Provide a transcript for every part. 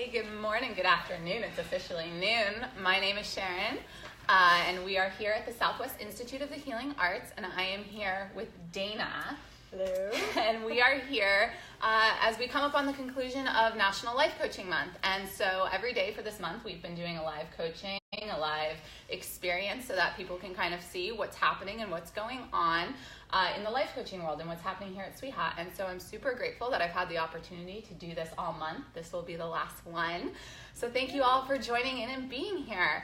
Hey, good morning, good afternoon. It's officially noon. My name is Sharon, and we are here at the Southwest Institute of the Healing Arts, and I am here with Dana. Hello. And we are here as we come up on the conclusion of National Life Coaching Month. And so every day for this month, we've been doing a live coaching, a live experience so that people can kind of see what's happening and what's going on in the life coaching world and what's happening here at SWIHA. And so I'm super grateful that I've had the opportunity to do this all month. This will be the last one. So thank you all for joining in and being here.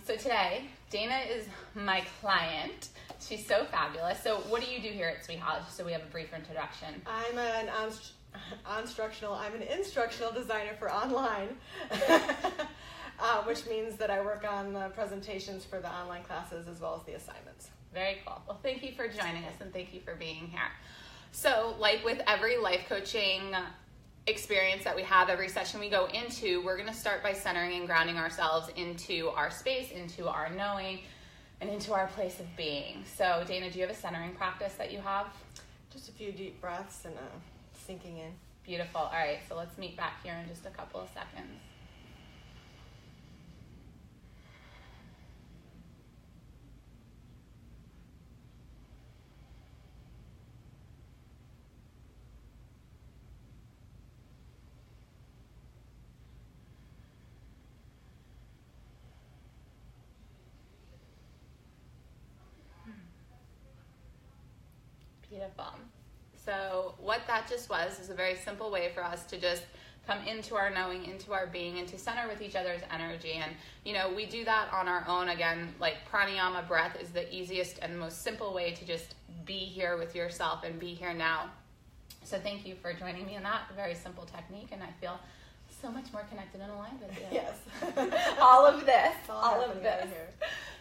So today, Dana is my client. She's so fabulous. So what do you do here at SWIHA, just so we have a brief introduction? I'm an instructional designer for online, which means that I work on the presentations for the online classes as well as the assignments. Very cool. Well, thank you for joining us and thank you for being here. So like with every life coaching experience that we have, every session we go into, we're going to start by centering and grounding ourselves into our space, into our knowing, and into our place of being. So Dana, do you have a centering practice that you have? Just a few deep breaths and sinking in. Beautiful. All right, so let's meet back here in just a couple of seconds. Beautiful. So what that just was is a very simple way for us to just come into our knowing, into our being, and to center with each other's energy. And, you know, we do that on our own. Again, like pranayama breath is the easiest and most simple way to just be here with yourself and be here now. So thank you for joining me in that very simple technique, and I feel so much more connected and aligned with you. Yes. all of this. Here.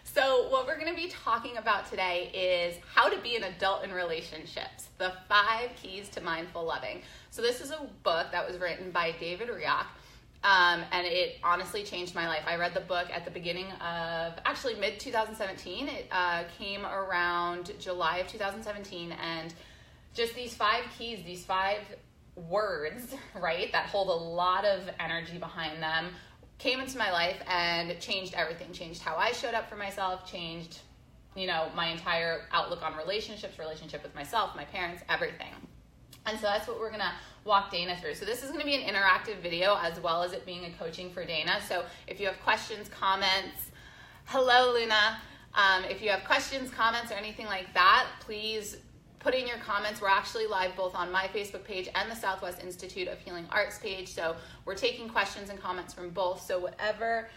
So what we're going to be talking about today is how to be an adult in relationships, the 5 keys to mindful loving. So this is a book that was written by David Riach, and it honestly changed my life. I read the book at the beginning of, actually mid-2017. It came around July of 2017, and just these 5 keys, these 5 words, right, that hold a lot of energy behind them, came into my life and changed everything. Changed how I showed up for myself, changed, you know, my entire outlook on relationships, relationship with myself, my parents, everything. And so that's what we're gonna walk Dana through. So this is gonna be an interactive video as well as it being a coaching for Dana. So if you have questions, comments, hello Luna. If you have questions, comments, or anything like that, please put in your comments. We're actually live both on my Facebook page and the Southwest Institute of Healing Arts page. So we're taking questions and comments from both. So whatever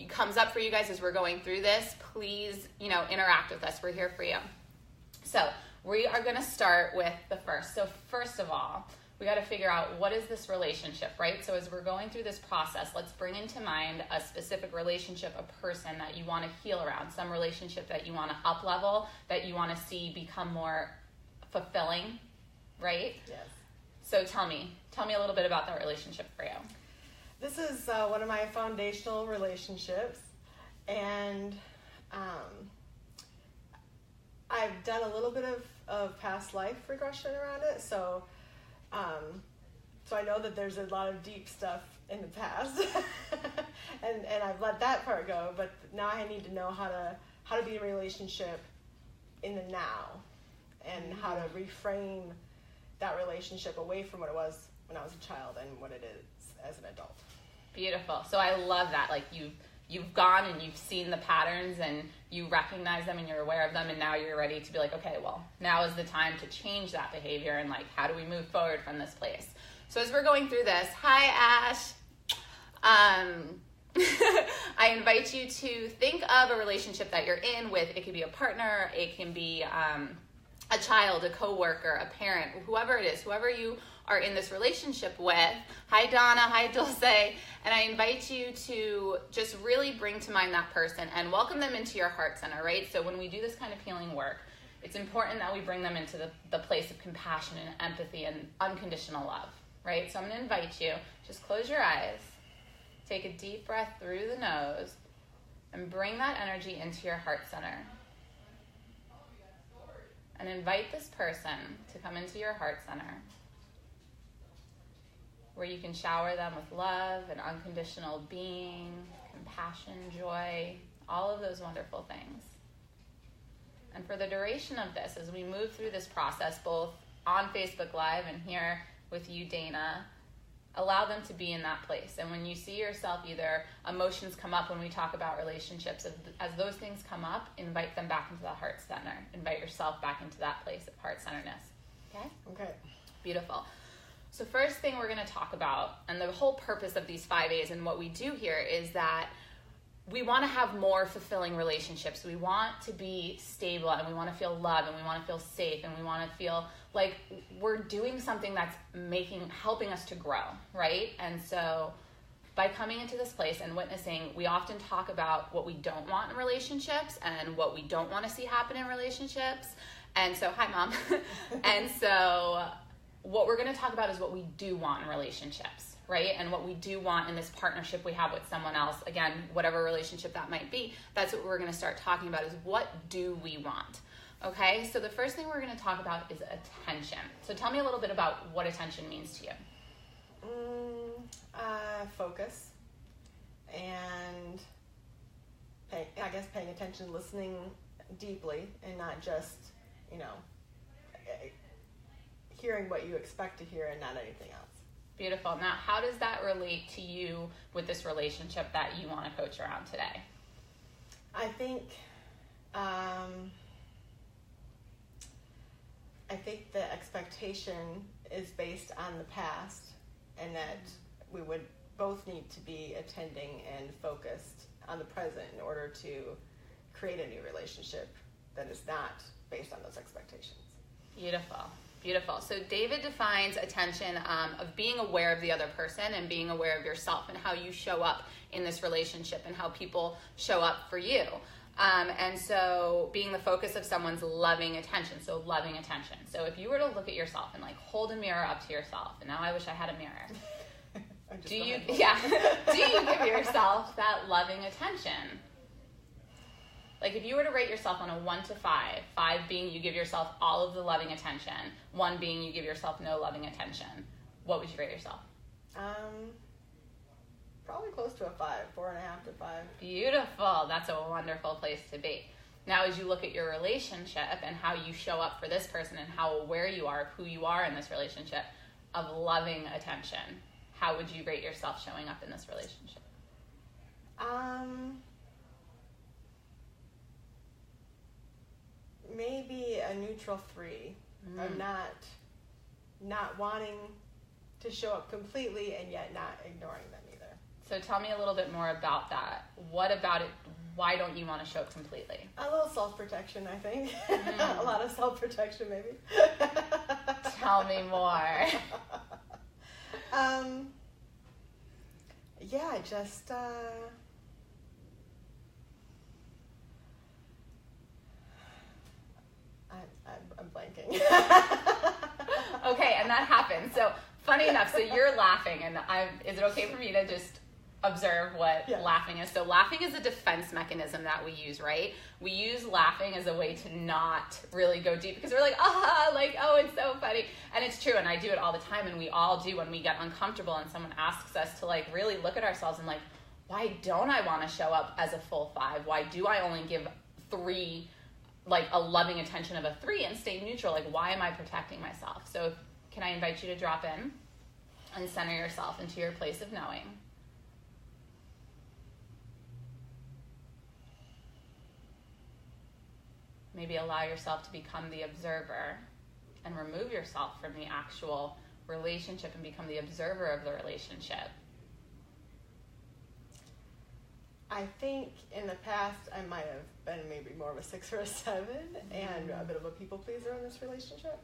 comes up for you guys as we're going through this, please, you know, interact with us. We're here for you. So we are going to start with the first. So first of all, we got to figure out what is this relationship, right? So as we're going through this process, let's bring into mind a specific relationship, a person that you want to heal around, some relationship that you want to up level, that you want to see become more fulfilling, right? Yes. So tell me a little bit about that relationship for you. This is one of my foundational relationships, and I've done a little bit of past life regression around it, so I know that there's a lot of deep stuff in the past, and I've let that part go, but now I need to know how to be in a relationship in the now, and how to reframe that relationship away from what it was when I was a child and what it is as an adult. Beautiful. So I love that. Like you've gone and you've seen the patterns and you recognize them and you're aware of them, and now you're ready to be like, okay, well, now is the time to change that behavior, and like, how do we move forward from this place? So as we're going through this, hi Ash. I invite you to think of a relationship that you're in with. It could be a partner, it can be a child, a coworker, a parent, whoever it is, whoever you are in this relationship with. Hi Donna, hi Dulce. And I invite you to just really bring to mind that person and welcome them into your heart center, right? So when we do this kind of healing work, it's important that we bring them into the place of compassion and empathy and unconditional love, right? So I'm gonna invite you, just close your eyes, take a deep breath through the nose, and bring that energy into your heart center. And invite this person to come into your heart center. where you can shower them with love and unconditional being, compassion, joy, all of those wonderful things. And for the duration of this, as we move through this process, both on Facebook Live and here with you, Dana, allow them to be in that place. And when you see yourself, either emotions come up when we talk about relationships, as those things come up, invite them back into the heart center. Invite yourself back into that place of heart-centeredness. Okay? Okay. Beautiful. So first thing we're going to talk about, and the whole purpose of these 5 A's and what we do here, is that we want to have more fulfilling relationships. We want to be stable, and we want to feel love, and we want to feel safe, and we want to feel like we're doing something that's helping us to grow, right? And so by coming into this place and witnessing, we often talk about what we don't want in relationships and what we don't want to see happen in relationships. And so, hi, Mom. And so what we're going to talk about is what we do want in relationships, right? And what we do want in this partnership we have with someone else. Again, whatever relationship that might be, that's what we're going to start talking about, is what do we want? Okay, so the first thing we're going to talk about is attention. So tell me a little bit about what attention means to you. Focus and paying attention, listening deeply, and not just, hearing what you expect to hear and not anything else. Beautiful. Now, how does that relate to you with this relationship that you want to coach around today? I think the expectation is based on the past, and that we would both need to be attending and focused on the present in order to create a new relationship that is not based on those expectations. Beautiful. Beautiful. So David defines attention of being aware of the other person and being aware of yourself and how you show up in this relationship and how people show up for you. And so being the focus of someone's loving attention. So loving attention. So if you were to look at yourself and hold a mirror up to yourself, and now I wish I had a mirror. Do you give yourself that loving attention? If you were to rate yourself on a 1 to 5, 5 being you give yourself all of the loving attention, 1 being you give yourself no loving attention, what would you rate yourself? Probably close to a 5, 4.5 to 5. Beautiful. That's a wonderful place to be. Now, as you look at your relationship and how you show up for this person and how aware you are of who you are in this relationship of loving attention, how would you rate yourself showing up in this relationship? Maybe a neutral 3. I'm not wanting to show up completely and yet not ignoring them either. So tell me a little bit more about that. What about it? Why don't you want to show up completely? A little self-protection, I think. A lot of self-protection, maybe. Tell me more. I'm blanking. Okay, and that happens. So funny enough, so you're laughing, and is it okay for me to just observe what laughing is? So laughing is a defense mechanism that we use, right? We use laughing as a way to not really go deep because we're oh, it's so funny. And it's true, and I do it all the time, and we all do when we get uncomfortable and someone asks us to really look at ourselves and why don't I want to show up as a full 5? Why do I only give 3, a loving attention of a 3 and stay neutral? Why am I protecting myself? So can I invite you to drop in and center yourself into your place of knowing? Maybe allow yourself to become the observer and remove yourself from the actual relationship and become the observer of the relationship. I think in the past I might have been maybe more of a 6 or a 7 and a bit of a people pleaser in this relationship.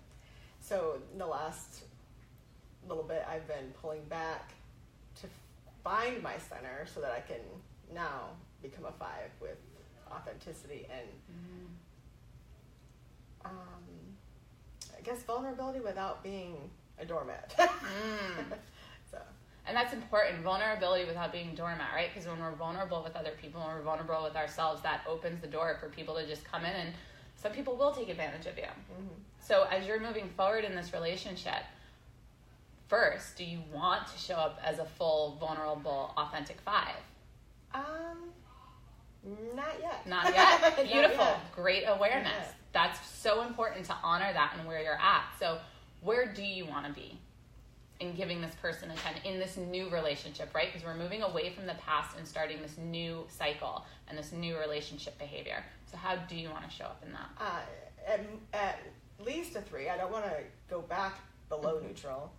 So in the last little bit I've been pulling back to find my center so that I can now become a 5 with authenticity and I guess vulnerability without being a doormat. And that's important, vulnerability without being doormat, right? Because when we're vulnerable with other people, when we're vulnerable with ourselves, that opens the door for people to just come in, and some people will take advantage of you. So as you're moving forward in this relationship, first, do you want to show up as a full, vulnerable, authentic 5? Not yet. Not yet. Beautiful. Not yet. Great awareness. That's so important to honor that and where you're at. So where do you want to be in giving this person attention in this new relationship, right? Because we're moving away from the past and starting this new cycle and this new relationship behavior. So how do you want to show up in that? At least a 3. I don't want to go back below neutral.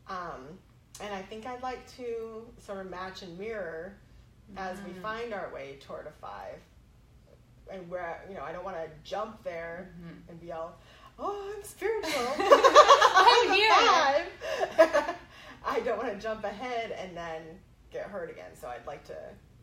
And I think I'd like to sort of match and mirror as we find our way toward a 5. And where, I don't want to jump there and be all, oh, I'm spiritual. I'm here. 5. I don't want to jump ahead and then get hurt again. So I'd like to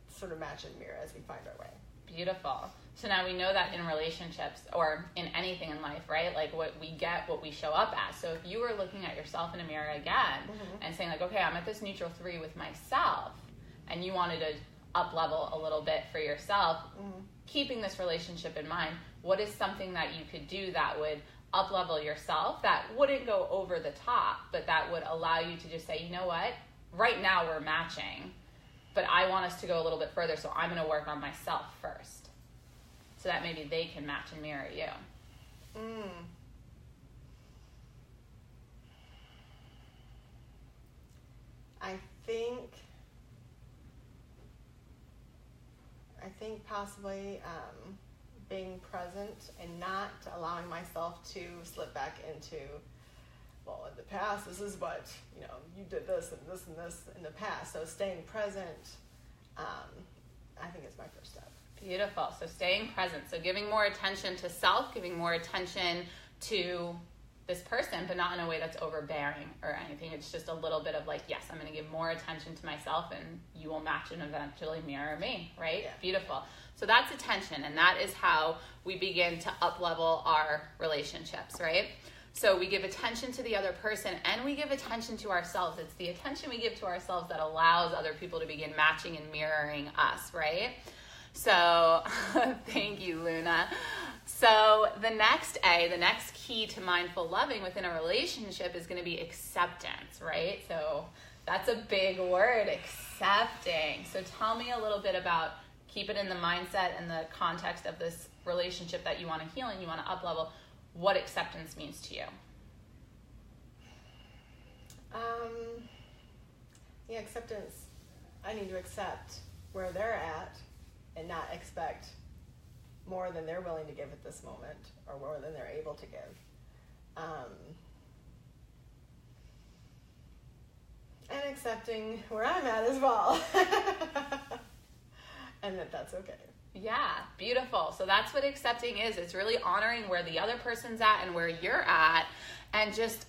sort of match and mirror as we find our way. Beautiful. So now we know that in relationships or in anything in life, right? Like what we get, what we show up as. So if you were looking at yourself in a mirror again and saying like, okay, I'm at this neutral 3 with myself, and you wanted to up level a little bit for yourself, keeping this relationship in mind, what is something that you could do that would up level yourself, that wouldn't go over the top, but that would allow you to just say, you know what, right now we're matching, but I want us to go a little bit further, so I'm going to work on myself first, so that maybe they can match and mirror you. I think possibly being present and not allowing myself to slip back into, well, in the past, this is what, you did this and this and this in the past. So staying present, I think is my first step. Beautiful. So staying present. So giving more attention to self, giving more attention to this person, but not in a way that's overbearing or anything. It's just a little bit of like, yes, I'm going to give more attention to myself and you will match and eventually mirror me, right? Yeah. Beautiful. So that's attention, and that is how we begin to up-level our relationships, right? So we give attention to the other person and we give attention to ourselves. It's the attention we give to ourselves that allows other people to begin matching and mirroring us, right? So thank you, Luna. So the next A, the next key to mindful loving within a relationship is going to be acceptance, right? So that's a big word, accepting. So tell me a little bit about, keep it in the mindset and the context of this relationship that you want to heal and you want to up-level, what acceptance means to you. Yeah, acceptance, I need to accept where they're at and not expect more than they're willing to give at this moment or more than they're able to give. And accepting where I'm at as well. And that's okay. Yeah, beautiful. So that's what accepting is. It's really honoring where the other person's at and where you're at, and just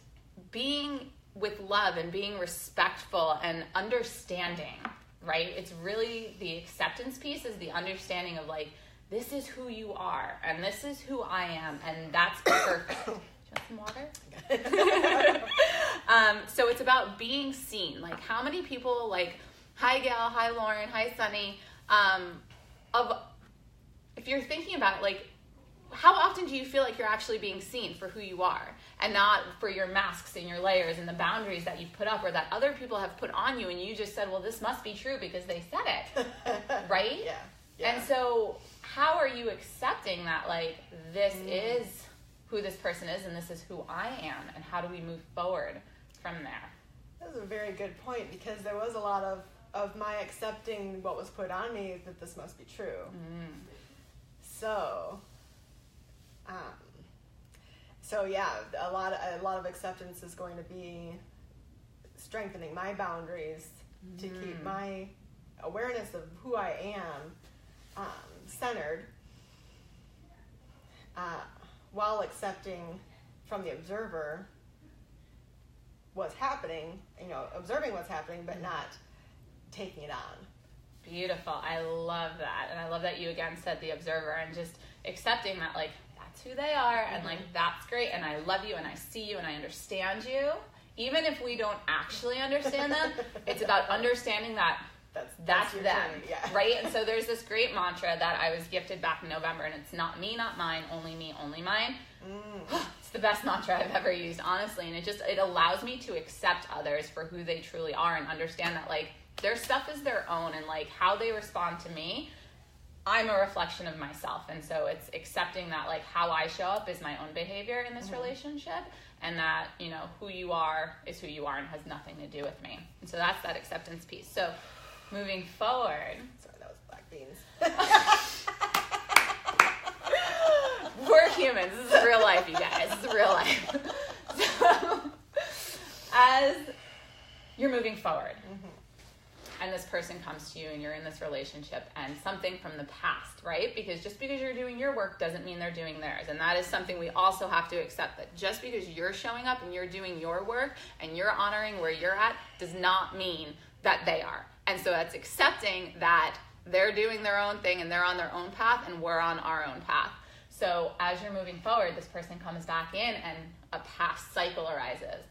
being with love and being respectful and understanding, right? It's really the acceptance piece is the understanding of like, this is who you are and this is who I am, and that's perfect. Do you want some water? So it's about being seen. Like, how many people, like, hi Gail, hi Lauren, hi Sunny, if you're thinking about it, like, how often do you feel like you're actually being seen for who you are and not for your masks and your layers and the boundaries that you've put up or that other people have put on you, and you just said, well, this must be true because they said it, right? Yeah. And so how are you accepting that, like, this is who this person is and this is who I am, and how do we move forward from there? That's a very good point, because there was a lot of my accepting what was put on me that this must be true. So yeah, a lot of acceptance is going to be strengthening my boundaries to keep my awareness of who I am centered, while accepting from the observer what's happening, observing what's happening, but not taking it on. Beautiful. I love that. And I love that you again said the observer, and just accepting that, like, that's who they are, and like, that's great, and I love you and I see you and I understand you. Even if we don't actually understand them, it's about understanding that that's them, journey, right? And so there's this great mantra that I was gifted back in November, and it's not me, not mine, only me, only mine. It's the best mantra I've ever used, honestly. And it allows me to accept others for who they truly are and understand that, like, their stuff is their own, and, like, how they respond to me, I'm a reflection of myself. And so it's accepting that, like, how I show up is my own behavior in this relationship, and that, you know, who you are is who you are and has nothing to do with me. And so that's that acceptance piece. So moving forward. Sorry, that was black beans. We're humans. This is real life, you guys. This is real life. So, as you're moving forward, and this person comes to you and you're in this relationship, and something from the past, right? Because just because you're doing your work doesn't mean they're doing theirs. And that is something we also have to accept, that just because you're showing up and you're doing your work and you're honoring where you're at does not mean that they are. And so that's accepting that they're doing their own thing and they're on their own path and we're on our own path. So as you're moving forward, this person comes back in and a past cycle arises.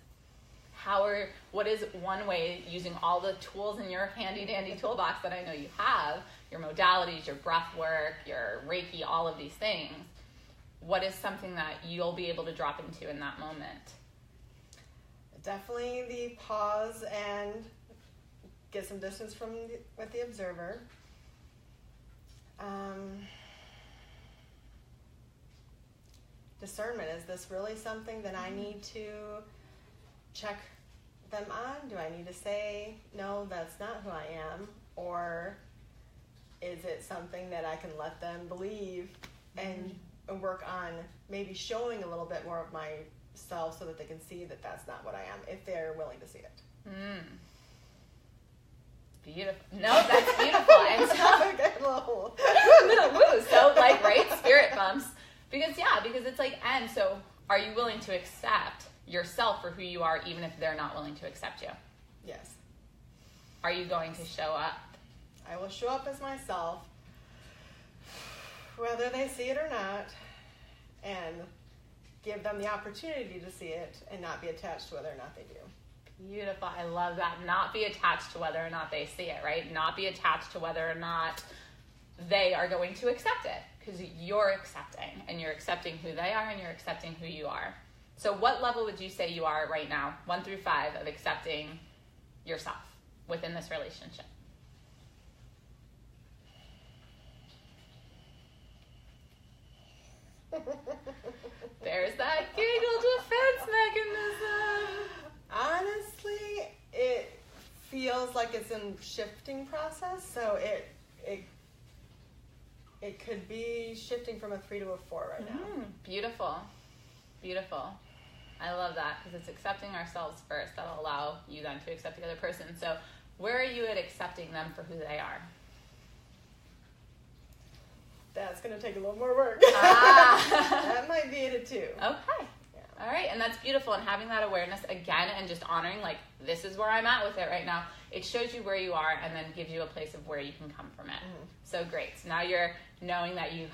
What is one way, using all the tools in your handy dandy toolbox that I know you have, your modalities, your breath work, your Reiki, all of these things, what is something that you'll be able to drop into in that moment? Definitely the pause and get some distance with the observer. Discernment, is this really something that I need to check them on? Do I need to say, no, that's not who I am? Or is it something that I can let them believe and work on maybe showing a little bit more of myself so that they can see that that's not what I am, if they're willing to see it? Beautiful. No, that's beautiful. And so like, right, spirit bumps. Because it's like, and so are you willing to accept yourself for who you are, even if they're not willing to accept you? Yes. Are you going to show up? I will show up as myself, whether they see it or not, and give them the opportunity to see it and not be attached to whether or not they do. Beautiful. I love that. Not be attached to whether or not they see it, right? Not be attached to whether or not they are going to accept it, because you're accepting, and you're accepting who they are, and you're accepting who you are. So what level would you say you are right now, 1 through 5, of accepting yourself within this relationship? There's that giggle defense mechanism. Honestly, it feels like it's in shifting process, so it could be shifting from a 3 to a 4 right now. Beautiful. Beautiful. I love that, because it's accepting ourselves first. That'll allow you then to accept the other person. So where are you at accepting them for who they are? That's going to take a little more work. That might be it at 2. Okay. Yeah. All right. And that's beautiful. And having that awareness again, and just honoring, like, this is where I'm at with it right now. It shows you where you are and then gives you a place of where you can come from it. So great. So now you're knowing that you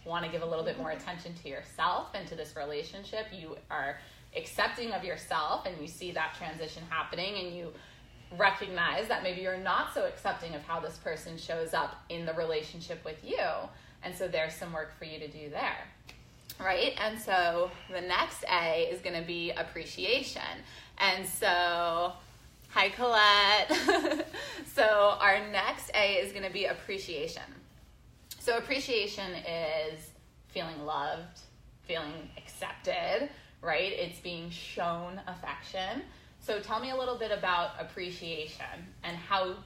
want to give a little bit more attention to yourself and to this relationship. You are accepting of yourself, and you see that transition happening, and you recognize that maybe you're not so accepting of how this person shows up in the relationship with you. And so there's some work for you to do there, right? And so the next A is going to be appreciation. And so, hi, Colette. So our next A is going to be appreciation. So appreciation is feeling loved, feeling accepted, right? It's being shown affection. So tell me a little bit about appreciation and how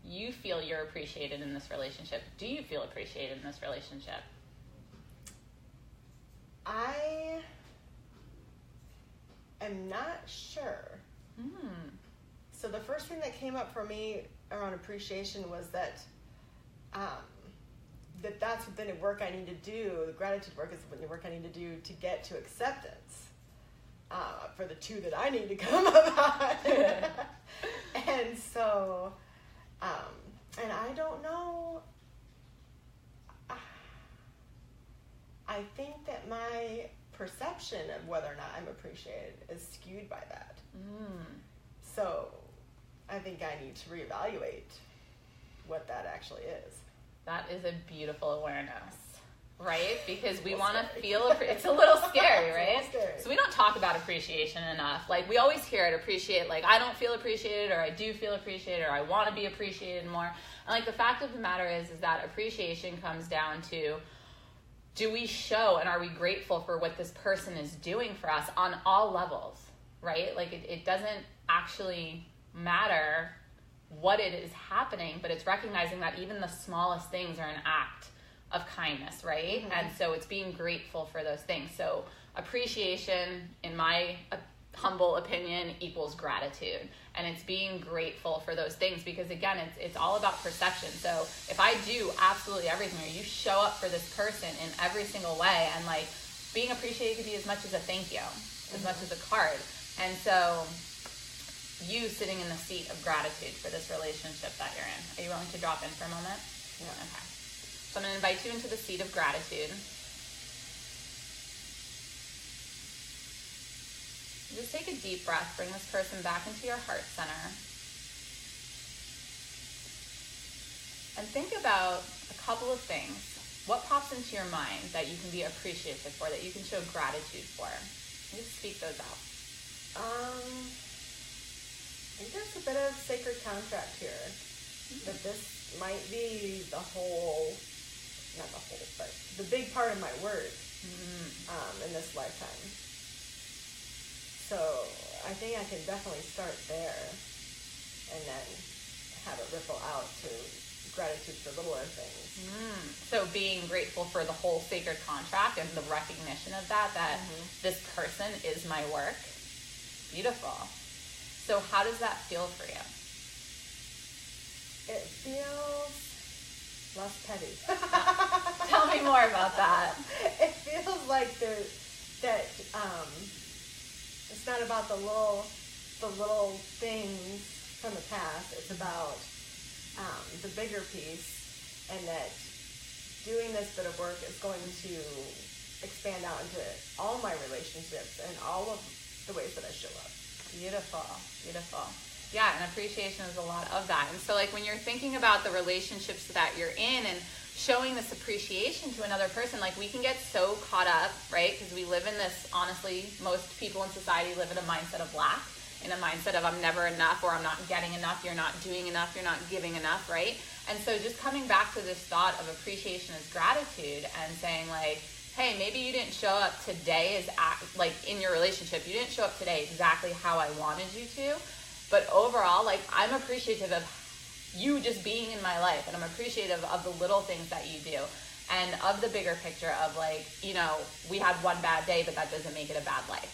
you feel you're appreciated in this relationship. Do you feel appreciated in this relationship? I am not sure. So the first thing that came up for me around appreciation was that that's the work I need to do. The gratitude work is the work I need to do to get to acceptance for the 2 that I need to come about. And so, and I don't know. I think that my perception of whether or not I'm appreciated is skewed by that. So I think I need to reevaluate what that actually is. That is a beautiful awareness. right? Because we want to feel, it's a little scary, right? It's a little scary. So we don't talk about appreciation enough. Like, we always hear it, appreciate, like, I don't feel appreciated, or I do feel appreciated, or I want to be appreciated more. And, like, the fact of the matter is that appreciation comes down to, do we show and are we grateful for what this person is doing for us on all levels, right? Like, it doesn't actually matter what it is happening, but it's recognizing that even the smallest things are an act of kindness, right? Mm-hmm. And so it's being grateful for those things. So appreciation, in my humble opinion, equals gratitude. And it's being grateful for those things, because again, it's all about perception. So if I do absolutely everything, or you show up for this person in every single way, and like, being appreciated could be as much as a thank you, as much as a card. And so you sitting in the seat of gratitude for this relationship that you're in. Are you willing to drop in for a moment? Yeah. Okay. So I'm going to invite you into the seat of gratitude. Just take a deep breath. Bring this person back into your heart center. And think about a couple of things. What pops into your mind that you can be appreciative for, that you can show gratitude for? Just speak those out. I think there's a bit of sacred contract here. That this might be the whole, not the whole, but the big part of my work in this lifetime. So I think I can definitely start there and then have it ripple out to gratitude for littler things. So being grateful for the whole sacred contract and the recognition of that this person is my work. Beautiful. So how does that feel for you? It feels less petty. Tell me more about that. It feels like it's not about the little things from the past. It's about the bigger piece, and that doing this bit of work is going to expand out into all my relationships and all of the ways that I show up. Beautiful, beautiful. Yeah, and appreciation is a lot of that. And so, like, when you're thinking about the relationships that you're in and showing this appreciation to another person, like, we can get so caught up, right? Because we live in this, honestly, most people in society live in a mindset of lack, in a mindset of I'm never enough, or I'm not getting enough, you're not doing enough, you're not giving enough, right? And so just coming back to this thought of appreciation as gratitude and saying, like, hey, maybe you didn't show up today like in your relationship, you didn't show up today exactly how I wanted you to, but overall, like, I'm appreciative of you just being in my life, and I'm appreciative of the little things that you do, and of the bigger picture of, like, you know, we had one bad day, but that doesn't make it a bad life,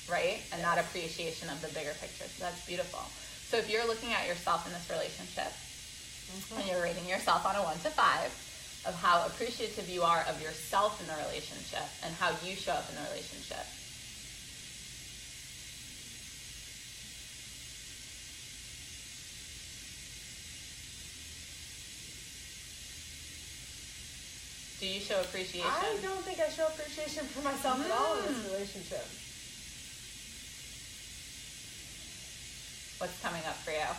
right? And that appreciation of the bigger picture. So that's beautiful. So if you're looking at yourself in this relationship, and you're rating yourself on a 1 to 5, of how appreciative you are of yourself in the relationship and how you show up in the relationship. Do you show appreciation? I don't think I show appreciation for myself at all in this relationship. What's coming up for you?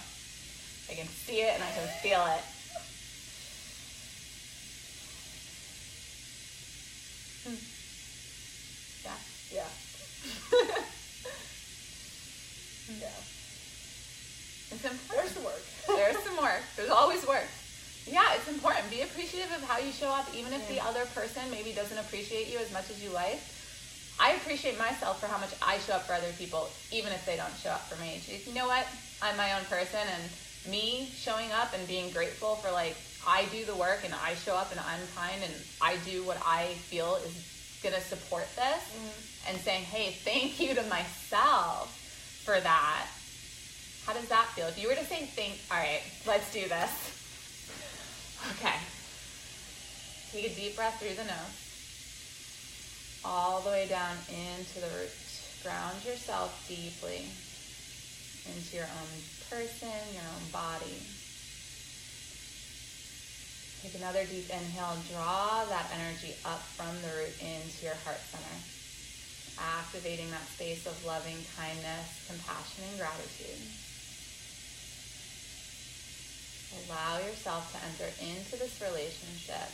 I can see it and I can feel it. Yeah. Yeah. It's important. There's some work. There's some work. There's always work. Yeah, it's important. Be appreciative of how you show up, even if the other person maybe doesn't appreciate you as much as you like. I appreciate myself for how much I show up for other people, even if they don't show up for me. You know what? I'm my own person, and me showing up and being grateful for, like, I do the work and I show up and I'm kind and I do what I feel is going to support this, and saying, hey, thank you to myself for that. How does that feel? If you were to say all right, let's do this. Okay. Take a deep breath through the nose. All the way down into the root. Ground yourself deeply into your own person, your own body. Take another deep inhale. Draw that energy up from the root into your heart center. Activating that space of loving kindness, compassion, and gratitude. Allow yourself to enter into this relationship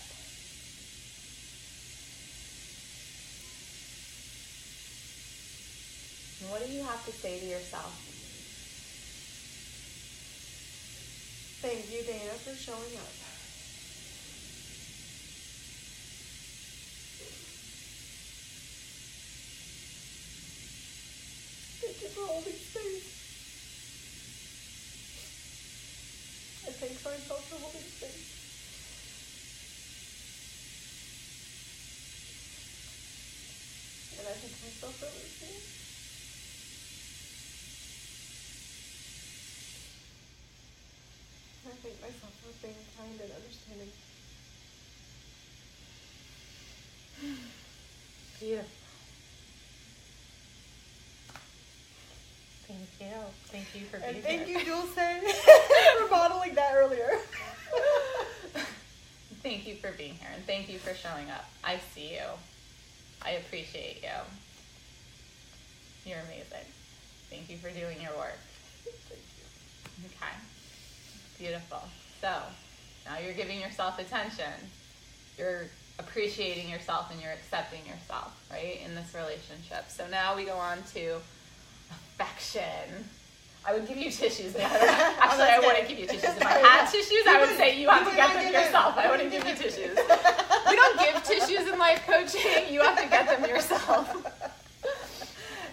And what do you have to say to yourself? Thank you, Dana, for showing up. Thank you for holding space. I thank myself for holding space. And I thank myself for listening. I thank myself for being kind and understanding. Beautiful. Thank you. Thank you for being And thank here. you, Dulce, for modeling that earlier. Thank you for being here, and thank you for showing up. I see you. I appreciate you. You're amazing. Thank you for doing your work. Thank you. Okay. Beautiful. So, now you're giving yourself attention. You're appreciating yourself and you're accepting yourself, right, in this relationship. So now we go on to affection. I would give you tissues, but actually I wouldn't give you tissues. If I had tissues, I would say you have to get them yourself. I wouldn't give you tissues. We don't give tissues in life coaching. You have to get them yourself.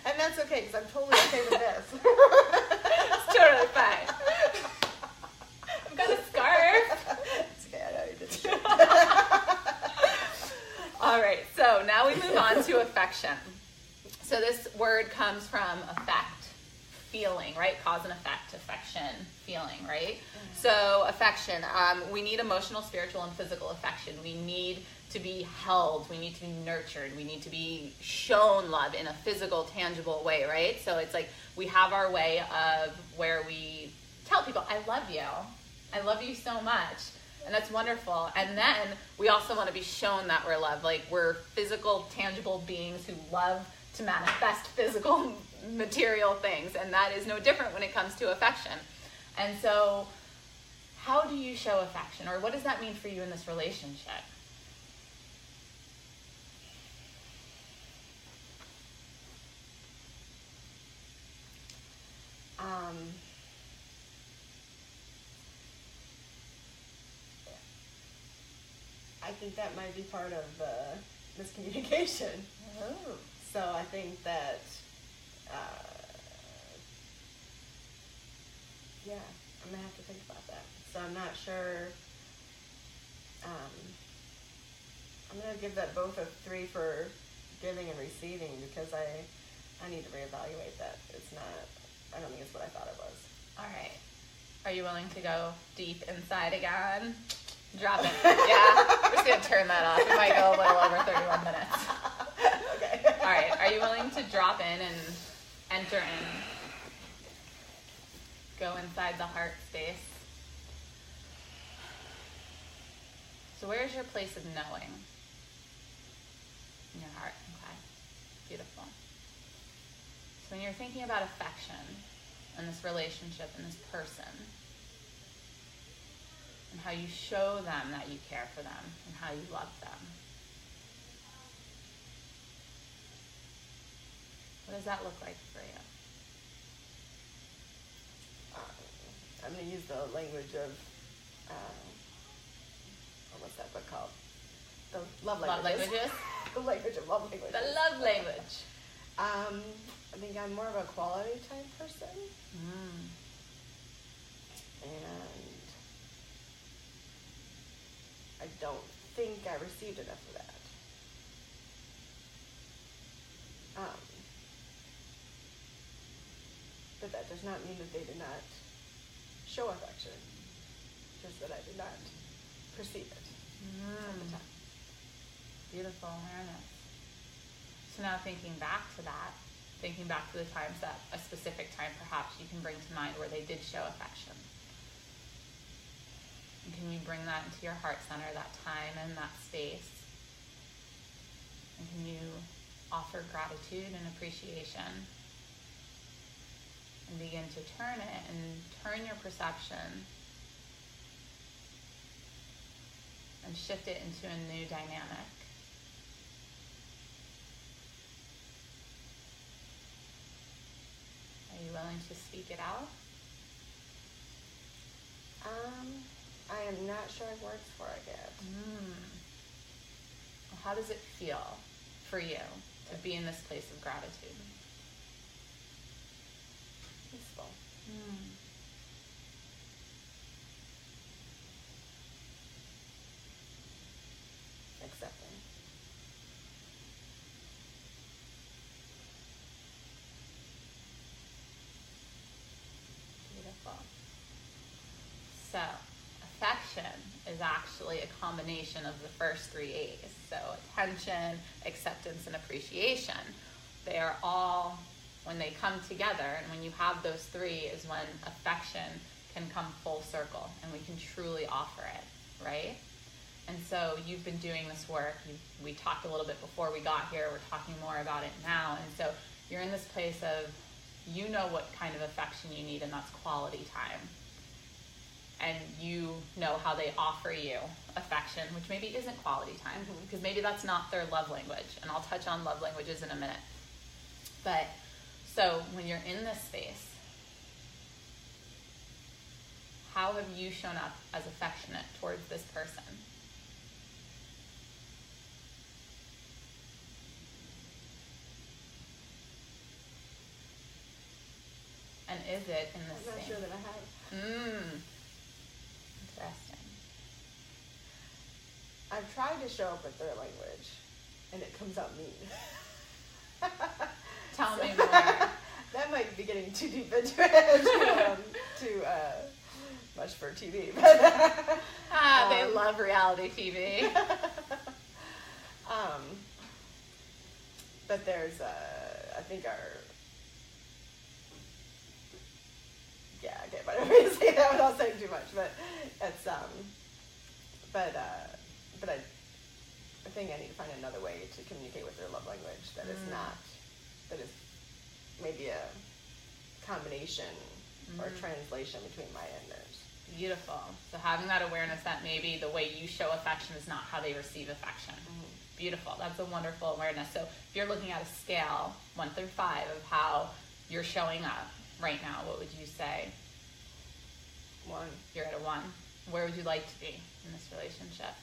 And that's okay, because I'm totally okay with this. It's totally fine. I've got a scarf. It's okay, I know you did. All right, so now we move on to affection. So this word comes from affect, feeling, right? Cause and effect, affection, feeling, right? So affection, we need emotional, spiritual, and physical affection. We need to be held. We need to be nurtured. We need to be shown love in a physical, tangible way, right? So it's like we have our way of where we tell people, I love you. I love you so much. And that's wonderful. And then we also want to be shown that we're loved. Like we're physical, tangible beings who love to manifest physical, material things. And that is no different when it comes to affection. And so how do you show affection? Or what does that mean for you in this relationship? I think that might be part of the miscommunication. Oh. So I think that, yeah, I'm going to have to think about that. So I'm not sure. I'm going to give that both a 3 for giving and receiving because I need to reevaluate that. It's not, I don't think it's what I thought it was. All right. Are you willing to go deep inside again? Drop it. Yeah. We're just going to turn that off. It might go a little over 31 minutes. Okay. All right. Are you willing to drop in and enter in? Go inside the heart space. So where's your place of knowing? In your heart. Okay. Beautiful. So when you're thinking about affection and this relationship and this person, and how you show them that you care for them and how you love them, what does that look like for you? I'm going to use the language of, what's that book called? The love languages. The language of love languages. The love language. I think I'm more of a quality time person. And I don't think I received enough of that. But that does not mean that they did not show affection. Just that I did not perceive it at the time. Beautiful awareness. So now thinking back to that, thinking back to the times that a specific time perhaps you can bring to mind where they did show affection. And can you bring that into your heart center, that time and that space? And can you offer gratitude and appreciation? And begin to turn it and turn your perception and shift it into a new dynamic. Are you willing to speak it out? I am not sure words for it yet. Well, how does it feel for you to be in this place of gratitude? Peaceful. Accepting. Beautiful. So, affection is actually a combination of the first three A's. So, attention, acceptance, and appreciation. They are all, when they come together, and when you have those three, is when affection can come full circle and we can truly offer it, right? And so you've been doing this work. We talked a little bit before we got here. We're talking more about it now. And so you're in this place of, you know what kind of affection you need, and that's quality time. And you know how they offer you affection, which maybe isn't quality time, because maybe that's not their love language. And I'll touch on love languages in a minute. But so when you're in this space, how have you shown up as affectionate towards this person? And is it in the same? I'm not sure that I have. Interesting. I've tried to show up with their language, and it comes out mean. Tell me more. That might be getting too deep into it, too much for TV. But, they love reality TV. But there's, I think okay, but I don't say that without saying too much, but it's, but I think I need to find another way to communicate with their love language that is not, that is maybe a combination or translation between mine and theirs. Beautiful. So having that awareness that maybe the way you show affection is not how they receive affection. Beautiful. That's a wonderful awareness. So if you're looking at a scale, 1 through 5, of how you're showing up right now, what would you say? 1. You're at a 1. Where would you like to be in this relationship?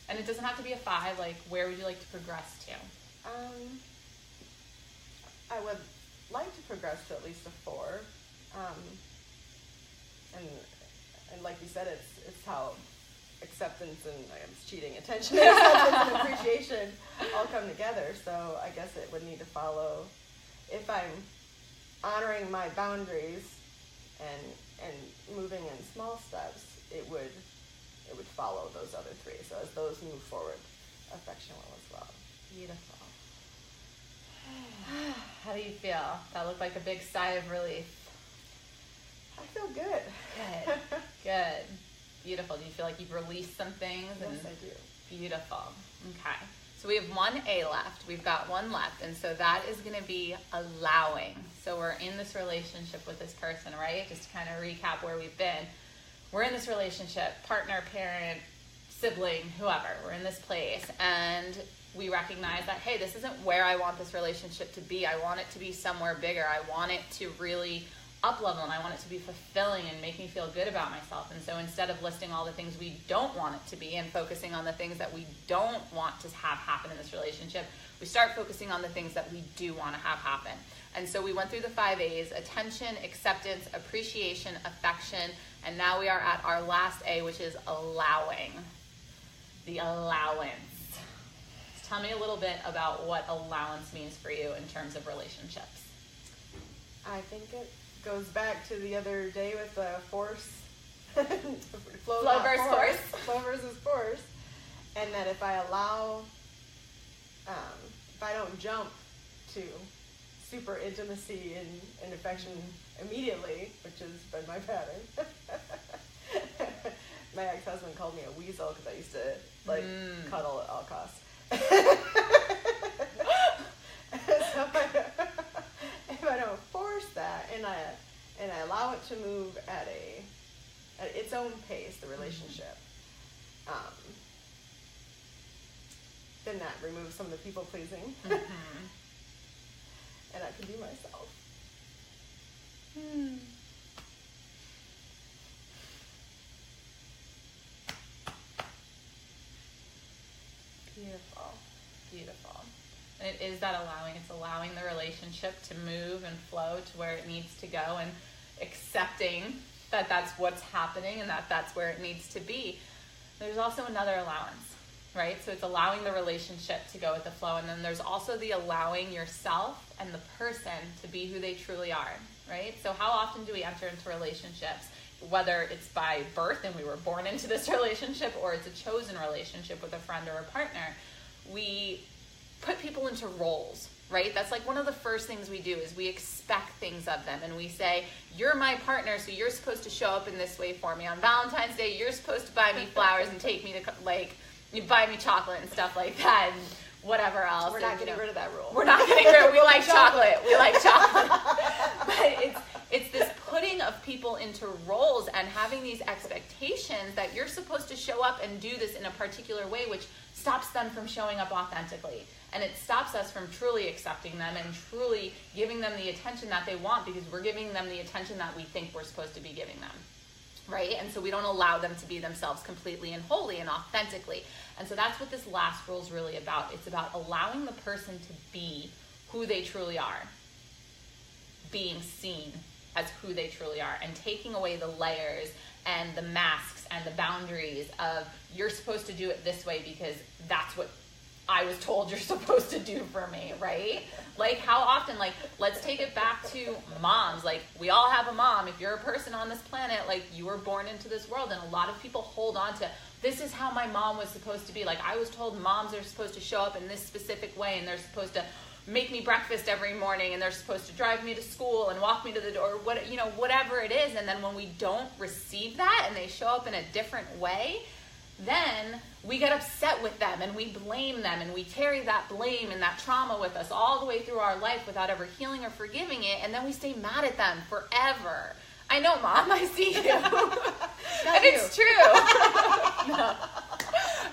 And it doesn't have to be a 5. Like, where would you like to progress to? I would like to progress to at least a 4. And like you said, it's how acceptance and cheating, attention, acceptance, and appreciation all come together. So I guess it would need to follow, if I'm honoring my boundaries and moving in small steps, it would follow those other 3. So as those move forward, affection will as well. Beautiful. How do you feel? That looked like a big sigh of relief. I feel good. Good. Good. Beautiful. Do you feel like you've released some things? Yes, I do. Beautiful. Okay. So we have 1 A left. We've got 1 left. And so that is going to be allowing. So we're in this relationship with this person, right? Just to kind of recap where we've been. We're in this relationship, partner, parent, sibling, whoever. We're in this place. And we recognize that, hey, this isn't where I want this relationship to be. I want it to be somewhere bigger. I want it to really up-level, and I want it to be fulfilling and make me feel good about myself. And so instead of listing all the things we don't want it to be and focusing on the things that we don't want to have happen in this relationship, we start focusing on the things that we do want to have happen. And so we went through the 5 A's: attention, acceptance, appreciation, affection, and now we are at our last A, which is allowing. The allowance. So tell me a little bit about what allowance means for you in terms of relationships. I think it goes back to the other day with the force. Flow versus force. Flow versus force. And that if I allow, if I don't jump to super intimacy and affection immediately, which has been my pattern. My ex-husband called me a weasel because I used to cuddle at all costs. So if I don't force that and I allow it to move at its own pace, the relationship, then that removes some of the people pleasing, and I can be myself. Beautiful. Beautiful. And it is that allowing. It's allowing the relationship to move and flow to where it needs to go, and accepting that that's what's happening and that that's where it needs to be. There's also another allowance, right? So it's allowing the relationship to go with the flow. And then there's also the allowing yourself and the person to be who they truly are, right? So how often do we enter into relationships, whether it's by birth and we were born into this relationship, or it's a chosen relationship with a friend or a partner? We put people into roles, right? That's like one of the first things we do is we expect things of them, and we say, you're my partner, so you're supposed to show up in this way for me. On Valentine's Day, you're supposed to buy me flowers and take me to, like, you buy me chocolate and stuff like that, and whatever else. We're not getting rid of that rule. We're not getting rid of it. We like chocolate. We like chocolate. But it's this putting of people into roles and having these expectations that you're supposed to show up and do this in a particular way, which stops them from showing up authentically. And it stops us from truly accepting them and truly giving them the attention that they want, because we're giving them the attention that we think we're supposed to be giving them, right? And so we don't allow them to be themselves completely and wholly and authentically. And so that's what this last rule is really about. It's about allowing the person to be who they truly are, being seen as who they truly are, and taking away the layers and the masks and the boundaries of, you're supposed to do it this way because that's what I was told you're supposed to do for me, right? Like, how often, like, let's take it back to moms. Like, we all have a mom. If you're a person on this planet, like, you were born into this world, and a lot of people hold on to, this is how my mom was supposed to be. Like, I was told moms are supposed to show up in this specific way, and they're supposed to make me breakfast every morning, and they're supposed to drive me to school and walk me to the door, what, you know, whatever it is. And then when we don't receive that and they show up in a different way, then we get upset with them and we blame them, and we carry that blame and that trauma with us all the way through our life without ever healing or forgiving it, and then we stay mad at them forever. I know, Mom, I see you. And it's true.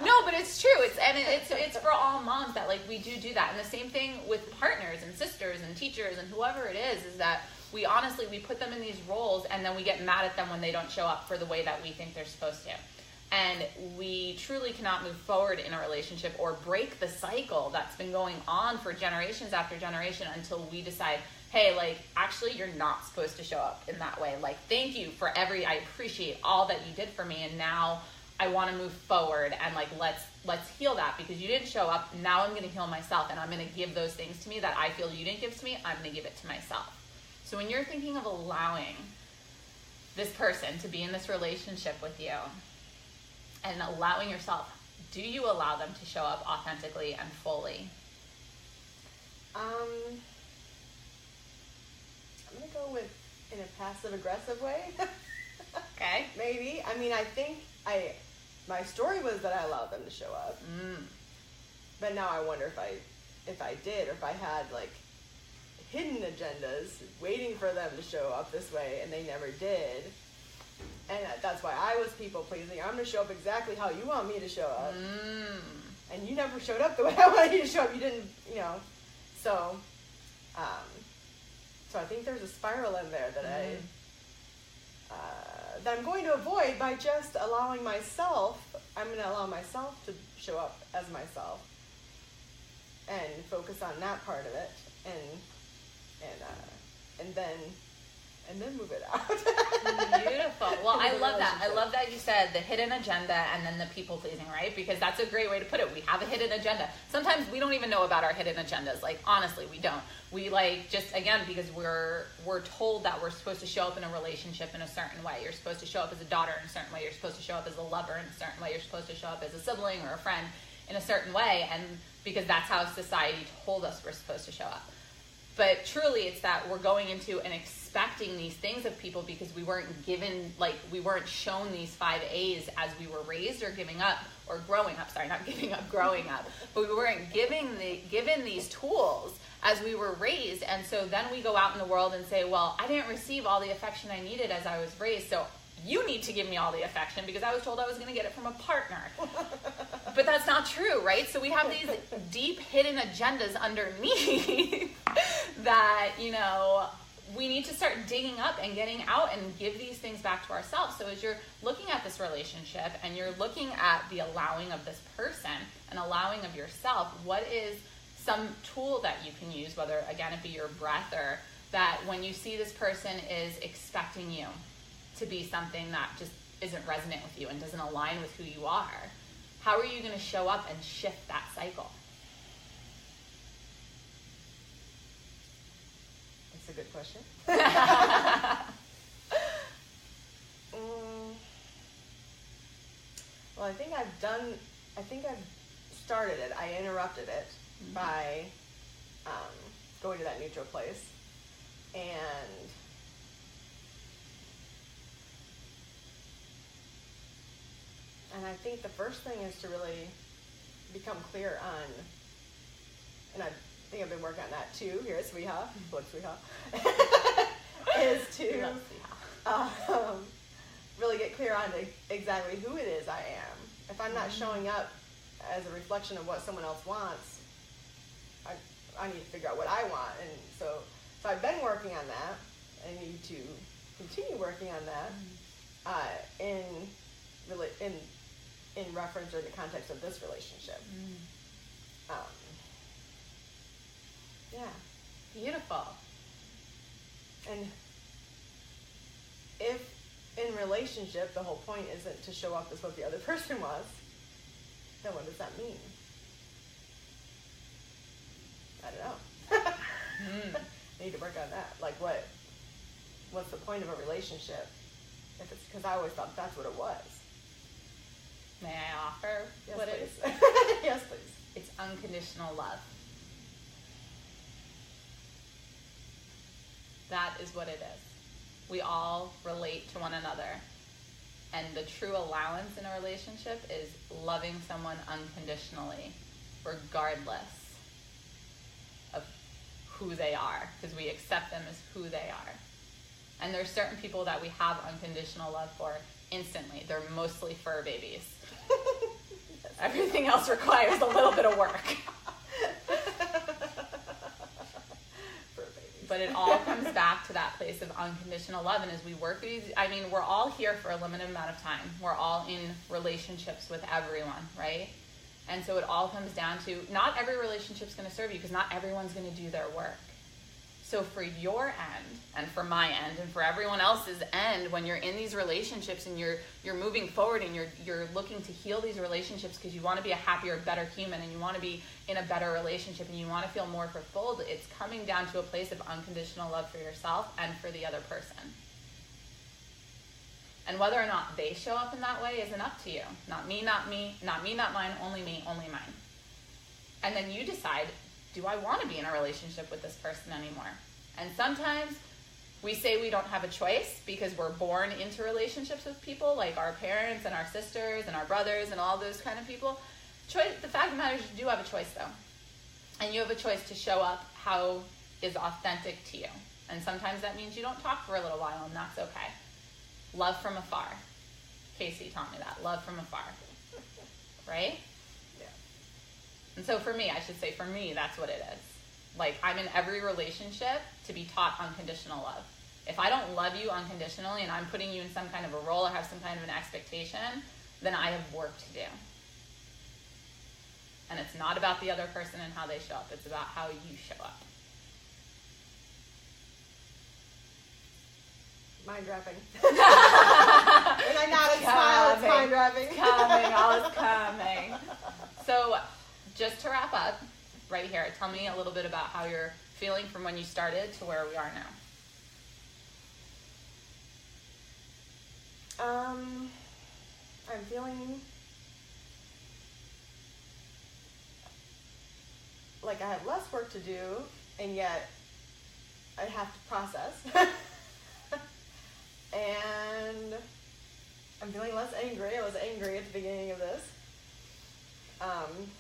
No, but it's true. It's for all moms that, like, we do that. And the same thing with partners and sisters and teachers and whoever it is that we honestly, we put them in these roles, and then we get mad at them when they don't show up for the way that we think they're supposed to. And we truly cannot move forward in a relationship or break the cycle that's been going on for generations after generation until we decide, hey, like, actually, you're not supposed to show up in that way. Like, thank you for I appreciate all that you did for me, and now I want to move forward, and, like, let's heal that, because you didn't show up. Now I'm going to heal myself, and I'm going to give those things to me that I feel you didn't give to me. I'm going to give it to myself. So when you're thinking of allowing this person to be in this relationship with you, and allowing yourself, do you allow them to show up authentically and fully? I'm going to go with in a passive-aggressive way. Okay. Maybe. I mean, I think my story was that I allowed them to show up. But now I wonder if I did, or if I had, like, hidden agendas waiting for them to show up this way, and they never did. And that's why I was people-pleasing. I'm going to show up exactly how you want me to show up. And you never showed up the way I wanted you to show up. You didn't, you know. So I think there's a spiral in there that that I'm going to avoid by just allowing myself. I'm going to allow myself to show up as myself and focus on that part of it, and then move it out. Beautiful. Well, I love that. I love that you said the hidden agenda and then the people pleasing, right? Because that's a great way to put it. We have a hidden agenda. Sometimes we don't even know about our hidden agendas. Like, honestly, we don't. We, like, just, again, because we're told that we're supposed to show up in a relationship in a certain way. You're supposed to show up as a daughter in a certain way. You're supposed to show up as a lover in a certain way. You're supposed to show up as a sibling or a friend in a certain way. And because that's how society told us we're supposed to show up. But truly, it's that we're going into and expecting these things of people because we weren't given, like, we weren't shown these 5 A's as we were raised or giving up or growing up. Sorry, not giving up, growing up. But we weren't given these tools as we were raised. And so then we go out in the world and say, well, I didn't receive all the affection I needed as I was raised, so you need to give me all the affection because I was told I was going to get it from a partner. But that's not true, right? So we have these deep hidden agendas underneath that, you know, we need to start digging up and getting out and give these things back to ourselves. So as you're looking at this relationship and you're looking at the allowing of this person and allowing of yourself, what is some tool that you can use, whether, again, it be your breath, or that when you see this person is expecting you to be something that just isn't resonant with you and doesn't align with who you are, how are you going to show up and shift that cycle? That's a good question. Well, I think I've started it. I interrupted it by going to that neutral place. And I think the first thing is to really become clear on, and I think I've been working on that too here at SWIHA, is to really get clear on exactly who it is I am. If I'm not showing up as a reflection of what someone else wants, I need to figure out what I want. And so I've been working on that. I need to continue working on that in reference or the context of this relationship. Yeah. Beautiful. And if in relationship the whole point isn't to show up as what the other person wants, then what does that mean? I don't know. I need to work on that. Like, what's the point of a relationship? If it's because I always thought that's what it was. May I offer what it is? Yes, please. It's unconditional love. That is what it is. We all relate to one another. And the true allowance in a relationship is loving someone unconditionally, regardless of who they are, because we accept them as who they are. And there's certain people that we have unconditional love for instantly. They're mostly fur babies. Everything else requires a little bit of work. But it all comes back to that place of unconditional love. And as we work these, we're all here for a limited amount of time. We're all in relationships with everyone, right? And so it all comes down to, not every relationship's going to serve you, because not everyone's going to do their work. So for your end, and for my end, and for everyone else's end, when you're in these relationships and you're moving forward and you're looking to heal these relationships because you want to be a happier, better human, and you want to be in a better relationship, and you want to feel more fulfilled, it's coming down to a place of unconditional love for yourself and for the other person. And whether or not they show up in that way isn't up to you. Not me, not mine, only me, only mine. And then you decide, do I want to be in a relationship with this person anymore? And sometimes we say we don't have a choice because we're born into relationships with people like our parents and our sisters and our brothers and all those kind of people. The fact of the matter is you do have a choice, though. And you have a choice to show up how is authentic to you. And sometimes that means you don't talk for a little while, and that's okay. Love from afar. Casey taught me that. Love from afar. Right? And so for me, that's what it is. Like, I'm in every relationship to be taught unconditional love. If I don't love you unconditionally and I'm putting you in some kind of a role or have some kind of an expectation, then I have work to do. And it's not about the other person and how they show up. It's about how you show up. Mind dropping. When I nod and smile, it's mind dropping. All is coming. So, just to wrap up, right here, tell me a little bit about how you're feeling from when you started to where we are now. I'm feeling like I have less work to do, and yet I have to process. And I'm feeling less angry. I was angry at the beginning of this. I'm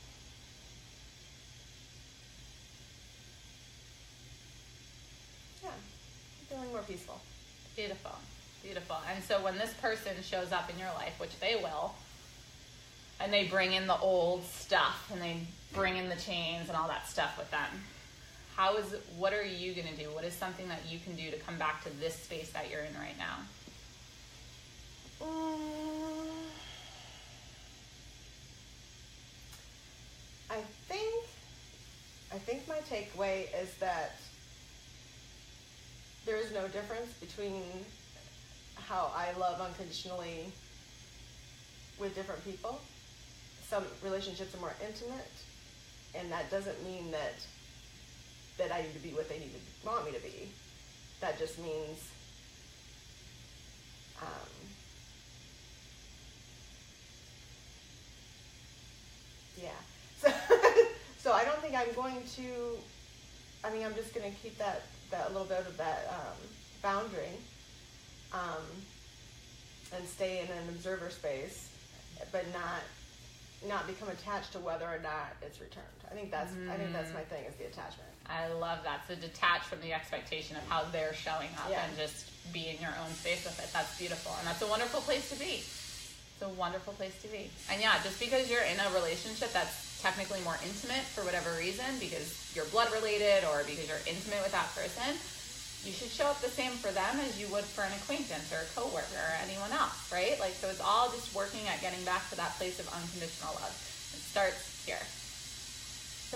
feeling more peaceful. Beautiful. Beautiful. And so when this person shows up in your life, which they will, and they bring in the old stuff, and they bring in the chains and all that stuff with them, what are you going to do? What is something that you can do to come back to this space that you're in right now? I think my takeaway is that there is no difference between how I love unconditionally with different people. Some relationships are more intimate, and that doesn't mean that I need to be what they want me to be. That just means So I don't think I'm going to, I'm just going to keep that little bit of that boundary and stay in an observer space, but not become attached to whether or not it's returned. I think that's my thing, is the attachment. I love that. So detach from the expectation of how they're showing up and just be in your own space with it. That's beautiful. And that's a wonderful place to be. It's a wonderful place to be. And yeah, just because you're in a relationship that's technically more intimate for whatever reason, because you're blood related or because you're intimate with that person, you should show up the same for them as you would for an acquaintance or a coworker or anyone else, right? Like, so it's all just working at getting back to that place of unconditional love. It starts here.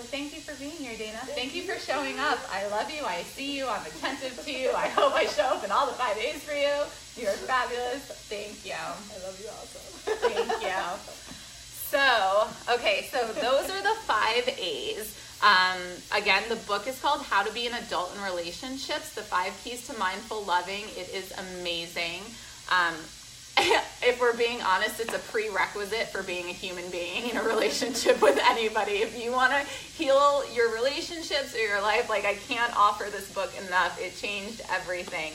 So thank you for being here, Dana. Thank you for showing up. I love you. I see you. I'm attentive to you. I hope I show up in all the 5 A's for you. You're fabulous. Thank you. I love you also. Thank you. So those are the 5 A's. Again, the book is called How to Be an Adult in Relationships, The 5 Keys to Mindful Loving. It is amazing. If we're being honest, it's a prerequisite for being a human being in a relationship with anybody. If you want to heal your relationships or your life, like, I can't offer this book enough. It changed everything.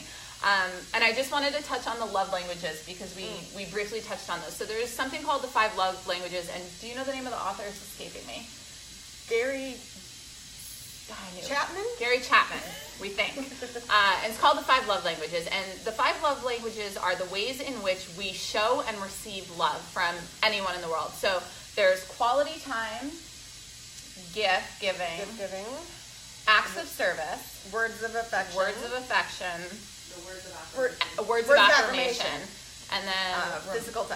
And I just wanted to touch on the love languages because we briefly touched on those. So there's something called the 5 love languages. And do you know the name of the author? It's escaping me. Gary Chapman, we think. And it's called the 5 love languages. And the 5 love languages are the ways in which we show and receive love from anyone in the world. So there's quality time, gift giving, acts of service, words of affection, words of affirmation, and then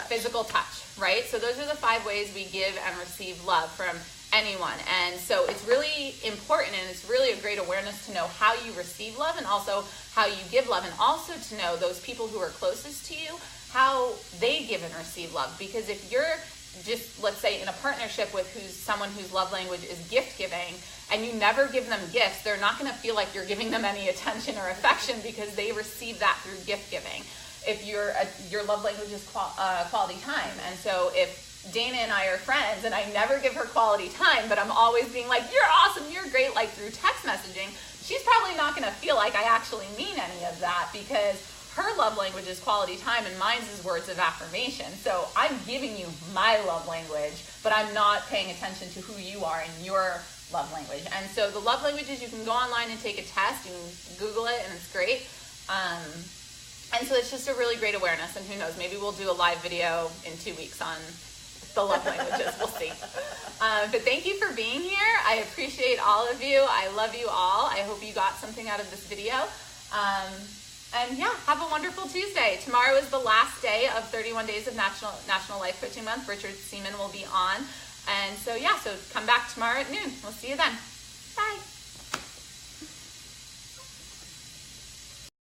physical touch, right? So those are the 5 ways we give and receive love from anyone. And so it's really important, and it's really a great awareness to know how you receive love and also how you give love, and also to know those people who are closest to you, how they give and receive love. Because if you're just, let's say, in a partnership with someone whose love language is gift giving, and you never give them gifts, they're not going to feel like you're giving them any attention or affection because they receive that through gift giving. If your love language is quality time, and so if Dana and I are friends and I never give her quality time, but I'm always being like, you're awesome, you're great, like through text messaging, she's probably not going to feel like I actually mean any of that because her love language is quality time and mine is words of affirmation. So I'm giving you my love language, but I'm not paying attention to who you are in your love language. And so the love languages, you can go online and take a test. You can Google it, and it's great. And so it's just a really great awareness. And who knows, maybe we'll do a live video in 2 weeks on the love languages. We'll see. But thank you for being here. I appreciate all of you. I love you all. I hope you got something out of this video. And yeah, have a wonderful Tuesday. Tomorrow is the last day of 31 days of National Life Coaching Month. Richard Seaman will be on. And so yeah, so come back tomorrow at noon. We'll see you then.